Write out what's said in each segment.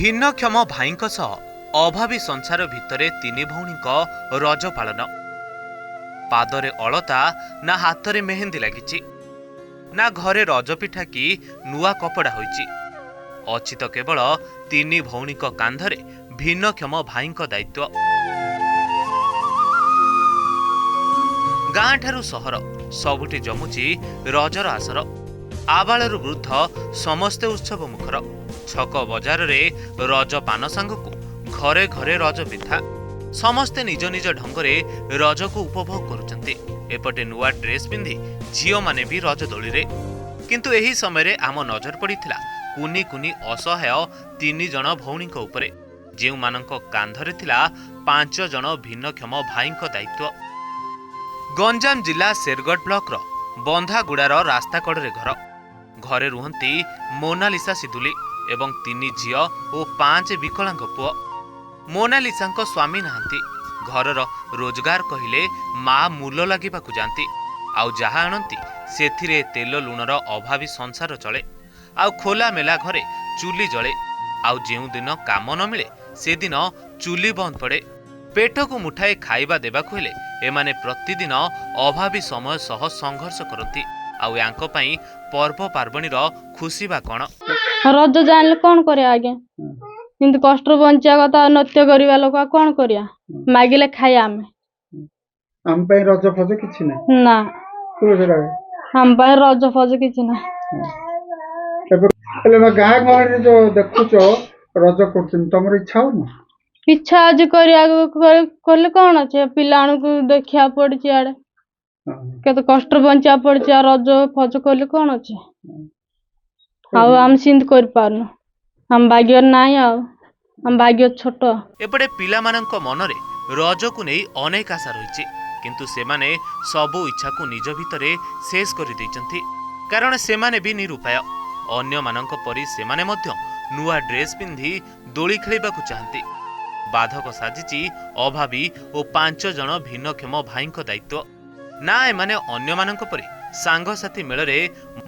भिन्नक्षम भाईଙ୍କ सह अभावी संसार भितरे तिनी भौणीଙ୍କ रज पालन। पादरे अलता ना हातरे मेहेंदी लागिछि ना घरे रजपिठा कि नुआ कपड़ा होइछि। अछि तो केवल तिनी भौणीଙ୍କ कांधरे भिन्नक्षम भाईଙ୍କ दायित्व। गाँ ठारू सहर सबुठी जमुची रजर आसर। आबालरू वृद्ध समस्ते उत्सव मुखर। छक बजार रे रज पान सांगकू घरे घरे रज पिठा। समस्ते निज निज ढंगरे रज को उपभोग करुचंती। एपटे नुआ ड्रेस पिंधि झियो माने भी रज दोली रे। किंतु एही समय आम नजर पड़िथिला कुनी कुनी असहाय 3 जण भौणीଙ୍କ उपरे, जेउ मानक कांधरे थिला 5 जण भिन्नक्षम भाईଙ୍କ दायित्व। गंजाम जिला शेरगढ़ ब्लॉक बंधागुड़ार रास्ता कड़े घर। घरे रुहंती मोनालिसा सिदुली एवं 3 झियो और 5 विकलांग पुओ। मोनालिसा स्वामी नहांती। घरर रोजगार कहिले माँ मूल लागिबाकू जांती। आउ जहा आणंती सेथिरे तेल लुणर अभावी संसार चले। आउ खोला मेला घरे चुली जले। आउ जेउ दिन काम न मिले से दिन चुली बंद पड़े। पेट को मुठाए खाइबा देबाकू हेले एमाने प्रतिदिन अभावी समय सह संघर्ष करती। आउ यांको पई पर्व पार्वणीर खुशी बा कोन? रज जानले कोन करे आगे, किंतु कष्ट बंचा कथा नृत्य करिवा लोक कोन करिया, मागिले खाया हम पे रज फज किछि ना ना तू जरा हम पे रज फज किछि ना। एले मा गाँ गहरे जो देखुचो रज करछन तमर इच्छा हो ना? इच्छा आज करिया करले कोन अछि, पिलाणु को देखिया पड़छि आड़े केते कष्ट बंचा पड़छि। रज फज करले कोन अछि, आउ हम सिंध कर पारनु। हम भाग्य नाय, हम भाग्य छोट। एपटे पिला मानक मनरे रज को नहीं अनेक आशा रही, किंतु सेमाने सबु इच्छा को निज भितरे शेष कर दैचंती। कारण सेमाने भी निरुपाय। अन्य मानक परी सेमाने मध्य नुआ ड्रेस पिंधि दोली खेलिबाकू चाहती। बाधक साजिची अभावी और 5 जण भिन्नक्षम भाईଙ୍କ दायित्व। ना एमाने अन्य मानक परी सांगसाथी मेलरे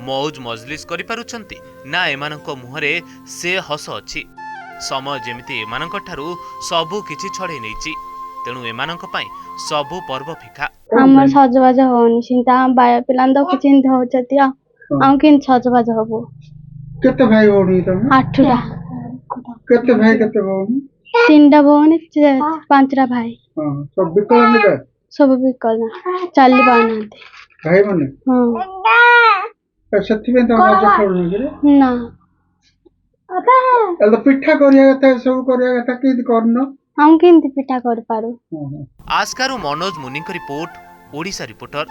मौज मजलिस करि पारुछंती, ना एमानक मुहरे से हस अछि। समय जेमिति एमानक ठारू सबु किछि छड़े नैछि। तेणु एमानक पई सबु पर्व फिका। हमर सजबाज होनी चिंता हम बाय पिलान दो चिंता होचती। हम किन सजबाज होबो। केते भाई होनी तुम? 8टा। केते भाई केते होनी? 3टा भौणी 5टा भाई। हां सब विकलांग जा? सब विकलांग चाली पानांती भाई माने। हां सत्य में तो मजा छोड़नी रे ना। एल पिठा करिया कथा सब करिया कथा कि करनो हम किंती पिठा कर पारू। आस्कारू मनोज मुनि रिपोर्ट, ओडिशा रिपोर्टर।